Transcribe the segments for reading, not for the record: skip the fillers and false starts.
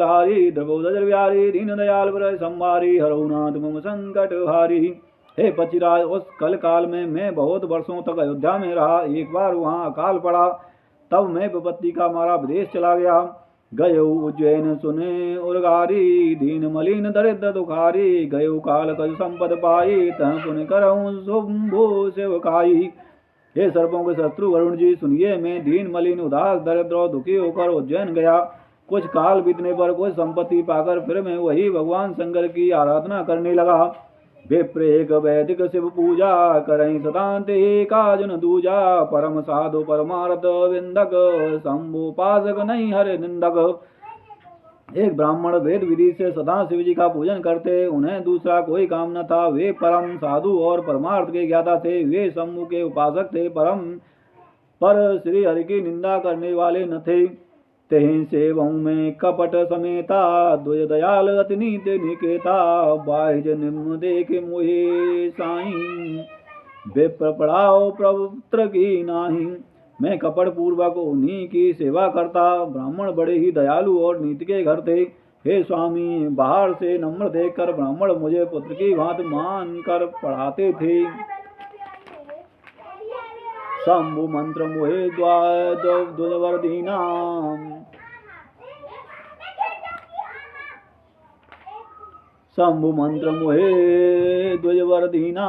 हारी द्रवोदर बिहारी दीन दयाल वर संभारी हरौ नाथ मम संकट हारी। हे पचिराज, उस कल काल में मैं बहुत वर्षों तक अयोध्या में रहा। एक बार वहाँ अकाल पड़ा, तब मैं विपत्ति का मारा विदेश चला गया। गयो उज्जैन सुने उर्गारी, दीन मलिन दरिद्र दुखारी। गयो काल कज संपद पाई, तह पुण्य करऊं शुंभु सेवकाई। हे सर्पों के शत्रु वरुण जी, सुनिए, मैं दीन मलिन उदास दरिद्र और दुखी होकर उज्जैन गया। कुछ काल बीतने पर कुछ संपत्ति पाकर फिर मैं वही भगवान शंकर की आराधना करने लगा। विप्रेक वैदिक शिव पूजा, करई सदांते काजन दूजा। परम साधु परमार्थ विंदक, शंभुपासक नहीं हरे निंदक। एक ब्राह्मण वेद विधि से सदा शिव जी का पूजन करते, उन्हें दूसरा कोई काम न था। वे परम साधु और परमार्थ के ज्ञाता थे। वे शंभु के उपासक थे, पर श्री हरि की निंदा करने वाले न थे। तेहि सेवं में कपट समेता, द्वय दयाल अति नीति निकेता। बाह्य निम्न देखे मोहे साईं, विप्र पढ़ाओ प्रपुत्र की नाही। मैं कपट पूर्वक उन्हीं की सेवा करता। ब्राह्मण बड़े ही दयालु और नीति के घर थे। हे स्वामी, बाहर से नम्र देखकर ब्राह्मण मुझे पुत्र की भांति मान कर पढ़ाते थे। शंभु मंत्र मोहे द्वयवर्धीना, शंभु मंत्र मोहे द्वयवर्धीना।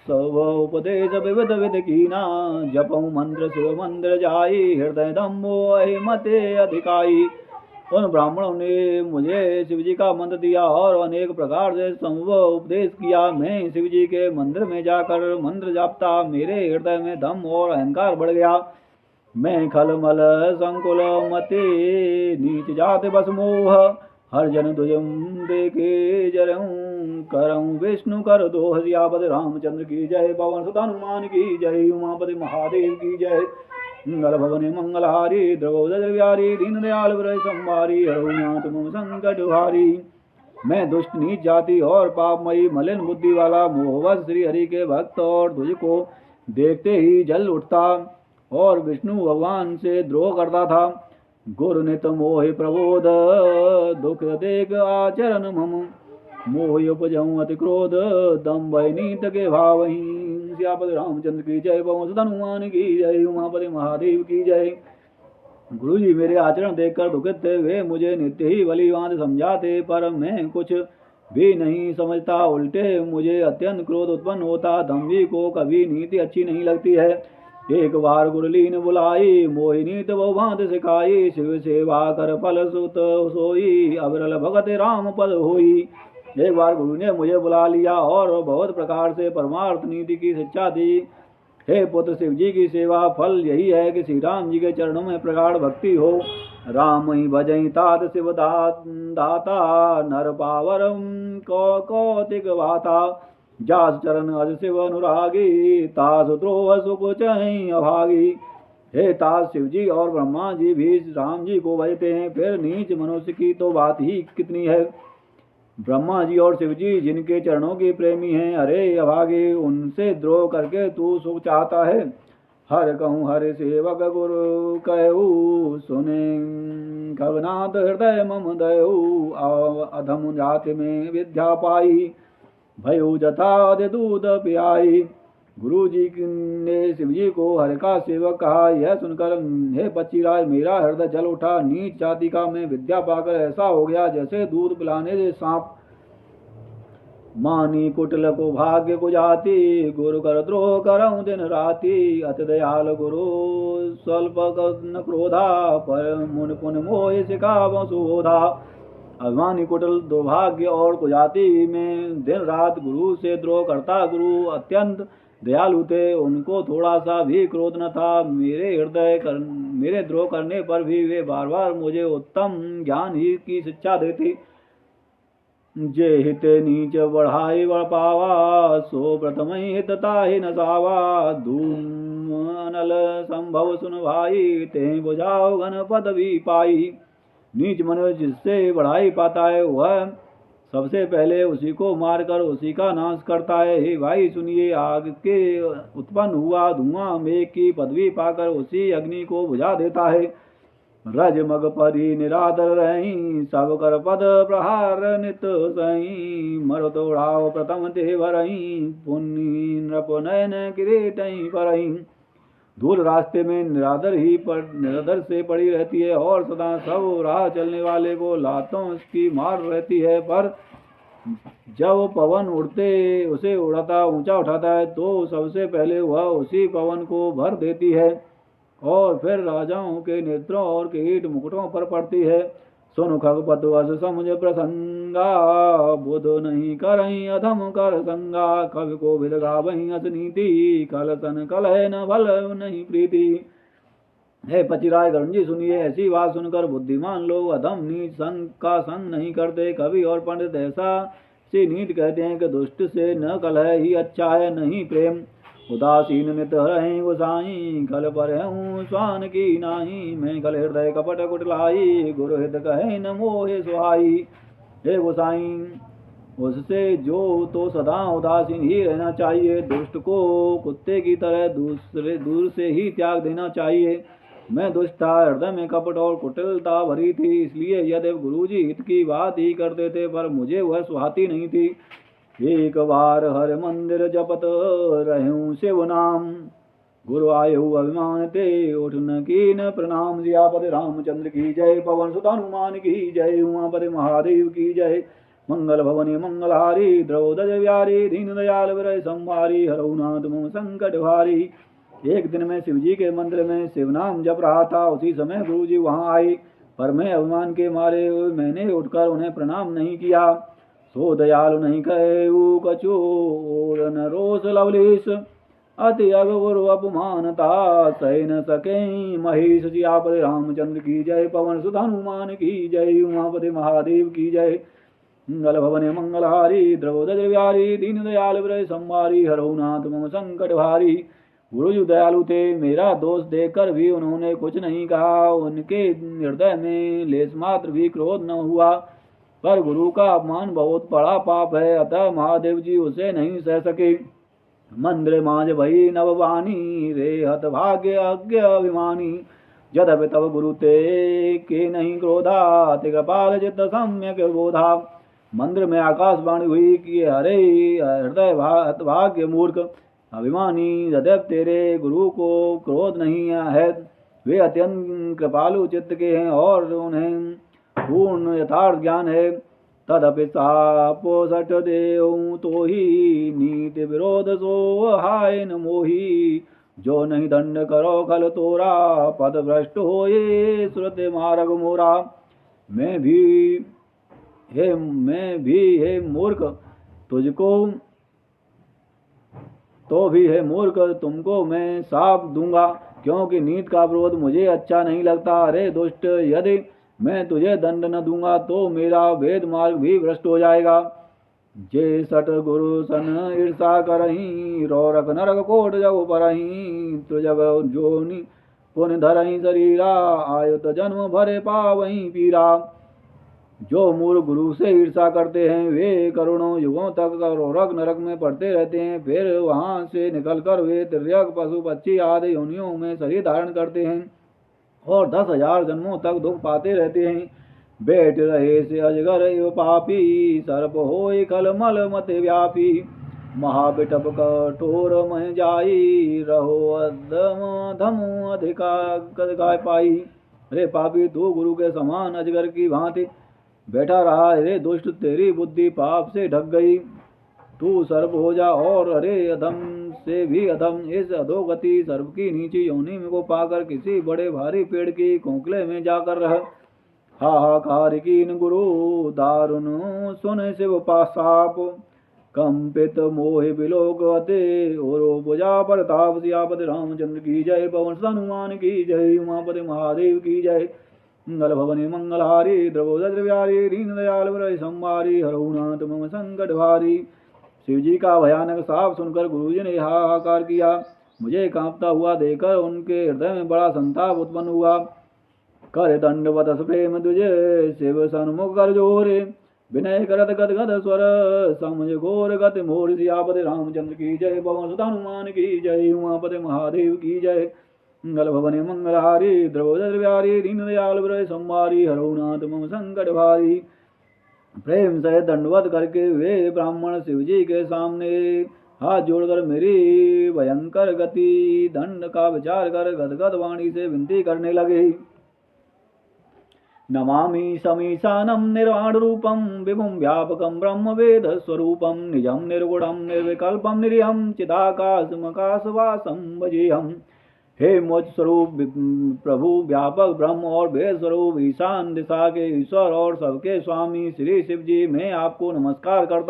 सब उपदेश विविध विध कीना, जपऊ मंत्र शिव मंदिर जाई। हृदय दम्भो मते अधिकाई। उन ब्राह्मणों ने मुझे शिवजी का मंत्र दिया और अनेक प्रकार से संभव उपदेश किया। मैं शिवजी के मंदिर में जाकर मंत्र जापता। मेरे हृदय में दम और अहंकार बढ़ गया। मैं खलमल संकुल मते, नीच जात बस मोह। हर जन तुझम देखे जरऊं, करऊं विष्णु कर दो। सियापति रामचंद्र की जय, पवन सुत हनुमान की जय, उमापति महादेव की जय। मंगल भवन मंगलहारी, द्रवोदर बिहारी दीन दयाल वर संभारी। हरौ नाथ मम संकट हारी। मैं दुष्ट नीच जाति और पापमयी मलिन बुद्धि वाला मोहवश श्री हरि के भक्त और तुझको देखते ही जल उठता और विष्णु भगवान से द्रोह करता था। गुरु नित मोहि प्रबोध, दुख देख आचरण मम। मोहि उपजऊं अति क्रोध, दम्भ नीत के भावहीं। सियापति रामचंद्र की जय, पवन सुत हनुमान की जय, उमापति महादेव की जय। गुरु जी मेरे आचरण देखकर दुखित थे। वे मुझे नित्य ही बलिवान समझाते, पर मैं कुछ भी नहीं समझता। उल्टे मुझे अत्यंत क्रोध उत्पन्न होता। दम्भी को कभी नीति अच्छी नहीं लगती है। एक बार गुरुलीन बुलाई, मोहि नीत बहु भांति सिखाई। शिव सेवा कर फल सुत सोई, अविरल भगत राम पद होई। एक बार गुरु ने मुझे बुला लिया और बहुत प्रकार से परमार्थ नीति की शिक्षा दी। हे पुत्र, शिव जी की सेवा फल यही है कि श्री राम जी के चरणों में प्रगाढ़ भक्ति हो। राम ही भजई तात शिव दाता, नर पावर कौतिक वाता। जास चरण अज शिव अनुरागी, तास द्रोह सुख चहि अभागी। हे तास, शिव जी और ब्रह्मा जी भी राम जी को भजते हैं, फिर नीच मनुष्य की तो बात ही कितनी है। ब्रह्मा जी और शिव जी जिनके चरणों के प्रेमी हैं, अरे अभागे, उनसे द्रोह करके तू सुख चाहता है। हर कहूँ हर सेवक गुरु कहू, सुने कवनाथ हृदय मम दयऊ। अधम जाति में विद्या पाई, भयो जथा दूध पियाई। गुरु जी ने शिव जी को हर का सेवक कहा। यह सुनकर हे पच्चीराज, मेरा हृदय जल उठा। नीच जाति का मैं विद्या पाकर ऐसा हो गया जैसे दूध पिलाने से सांप। मानी कुटिल को भाग्य को जाति, गुरु कर द्रोह करऊं दिन राति। अति दयाल गुरु स्वल्प न क्रोधा, पर मुन पुन मोह सिखाव सुबोधा। अभिमानी कुटिल दुर्भाग्य और कुजाति में दिन रात गुरु से द्रोह करता। गुरु अत्यंत दयालु थे, उनको थोड़ा सा भी क्रोध न था। मेरे द्रोह करने पर भी वे बार बार मुझे उत्तम ज्ञान ही की शिक्षा देते। जे हित नीच बढ़ाई बढ़ पावा, सो प्रथम हितता ही नसावा। धूम अनल संभव सुन भाई, ते बुझाओ घन पदवी पाई। नीच मनुष्य जिससे बढ़ाई पाता है, वह सबसे पहले उसी को मारकर उसी का नाश करता है। हे भाई सुनिए, आग के उत्पन्न हुआ धुआं मेघ की पदवी पाकर उसी अग्नि को बुझा देता है। रज मग परी निरादर रही, सब कर पद प्रहार नित सही। मर तोड़ाव प्रथम ते भरही, पुण्य नृप नयन किरीट परही। धूल रास्ते में निरादर से पड़ी रहती है और सदा सब राह चलने वाले को लातों की मार रहती है, पर जब पवन उसे ऊंचा उठाता है तो सबसे पहले वह उसी पवन को भर देती है और फिर राजाओं के नेत्रों और किरीट मुकुटों पर पड़ती है। सुन खगपत वस समुझ प्रसंगा, बुध नहीं करही अधम कर संगा। कवि को विद गावही अस नीति, कल सन कलह न भल नहीं प्रीति। हे पचिराय गरुण जी सुनिए, ऐसी बात सुनकर बुद्धिमान लोग अधम नीच संग का संग नहीं करते। कवि और पंडित ऐसा से नीत कहते हैं कि दुष्ट से न कलह ही अच्छा है, नहीं प्रेम। उदासीन नित रहे गोसाई, कल पर हूँ स्वान की नाही। मैं कल हृदय कपट कुटलाई, गुरु हित कहे न मोहे सुहाई। हे गोसाई, उससे जो तो सदा उदासीन ही रहना चाहिए। दुष्ट को कुत्ते की तरह दूर से ही त्याग देना चाहिए। मैं दुष्ट था, हृदय में कपट और कुटिलता भरी थी, इसलिए यद्यप गुरुजी हित की बात ही करते थे पर मुझे वह सुहाती नहीं थी। एक बार हर मंदिर जपत रहूं शिव नाम, गुरु आयु अभिमान ते उठ न कीन प्रणाम। सियापति रामचंद्र की जय, पवन सुत हनुमान की जय, उमापति महादेव की जय। मंगल भवनी मंगलहारी, द्रौपद व्यारी, दीन दयाल विरय संहारी। हरौ नाथ मम संकट भारी। एक दिन मैं शिवजी के मंदिर में शिव नाम जप रहा था, उसी समय गुरु जी वहां आए, पर मैं अभिमान के मारे मैंने उठकर उन्हें प्रणाम नहीं किया। सो दयालु नहीं कहे कछु, और न रोष लवलेश। अति अगुरु अपमानता, सह न सके महेश। सियापति रामचंद्र की जय, पवन सुत हनुमान की जय, उमापति महादेव की जय। मंगल भवन मंगलहारी, द्रौपद व्यारी, दीन दयाल विरय संहारी। हरौ नाथ मम संकट भारी। गुरुजी दयालु थे, मेरा दोष देखकर भी उन्होंने कुछ नहीं कहा। उनके हृदय में लेस मात्र भी क्रोध न हुआ, पर गुरु का अपमान बहुत बड़ा पाप है, अतः महादेव जी उसे नहीं सह सके। मंद्र मांझ भई नववानी, रे हत भाग्य अज्ञ अभिमानी। यद्यपि तब गुरु ते के नहीं क्रोधा, ते कृपाल चित्त सम्यक बोधा। मंदिर में आकाशवाणी हुई कि हरे हृदय भाग्य मूर्ख अभिमानी, यद्यप तेरे गुरु को क्रोध नहीं है, वे अत्यंत कृपालु चित्त के हैं और उन्हें पूर्ण यथार्थ ज्ञान है। तदपि सापो सठ देव तो ही, नीति विरोध सो हाय न मोही। जो नहीं दंड करो खल तोरा, पद भ्रष्ट हो ये श्रुति मार्ग मोरा। मैं भी हे मूर्ख तुझको तो भी है मूर्ख, तुमको मैं साप दूंगा, क्योंकि नीत का विरोध मुझे अच्छा नहीं लगता। अरे दुष्ट, यदि मैं तुझे दंड न दूंगा तो मेरा वेद मार्ग भी भ्रष्ट हो जाएगा। जे सट गुरु सन ईर्षा करही, रौरक नरक कोट जग परही। त्रिजग जोनि पुन धरही शरीरा, आयुत जन्म भरे पावही पीरा। जो मूर्ख गुरु से ईर्षा करते हैं वे करोड़ों युगों तक रौरक नरक में पड़ते रहते हैं, फिर वहां से निकलकर वे तिर्यक पशु पक्षी आदि योनियों में शरीर धारण करते हैं और 10,000 जन्मों तक दुख पाते रहते हैं। बैठ रहे से अजगर एव पापी, सर्प होय खल मल मत व्यापी। महाबिटप कठोर मह जाई, रहो अधम धम अधिका पाई। अरे पापी, तू गुरु के समान अजगर की भांति बैठा रहा। अरे दुष्ट, तेरी बुद्धि पाप से ढक गई, तू सर्प हो जा। और अरे अधम से भी अधम, इस अधोगति सर्प की नीची योनि में को पाकर किसी बड़े भारी पेड़ की खोखले में जाकर रह। हाहाकार कीन गुरु दारुण सुन शिव पासाप, कंपित मोहि बिलोकते और पूजा प्रताप। सियापति रामचंद्र की जय, पवन सुत हनुमान की जय, उमापति महादेव की जय। मंगल भवनी मंगलहारी, द्रौपद व्यारी, दीन दयाल विरय संहारी। हरौ नाथ मम संकट भारी। शिवजी का भयानक साप सुनकर गुरुजी ने हाहाकार किया। मुझे कांपता हुआ देखकर उनके हृदय में बड़ा संताप उत्पन्न हुआ। कर दंडवत प्रेम तुझे, शिव सन्मुख कर जोरे। विनय करत गद गद स्वर, समझ घोर गति मोर। सियापति रामचंद्र की जय, पवन सुत हनुमान की जय, उमापति महादेव की जय। मंगल भवने मंगलहारी द्रवोदरव्यारी दीनदयाल विरय संवारी हरो नाथ मम संकट भारी। प्रेम से दंडवत करके वे ब्राह्मण शिव जी के सामने हाथ जोड़कर मेरी भयंकर गति दंड का विचार कर गदगद वाणी से विनती करने लगे। नमामि समीशानं निर्वाण रूपं विभुं व्यापकं ब्रह्म वेद स्वरूपं निजं निर्गुणं निर्विकल्पं निरीहं चिदाकाशमकाशवासं भजेऽहम्। हे मोक्ष स्वरूप प्रभु व्यापक ब्रह्म और वेद स्वरूप ईशान दिशा के ईश्वर और सबके स्वामी श्री शिव जी, मैं आपको नमस्कार करता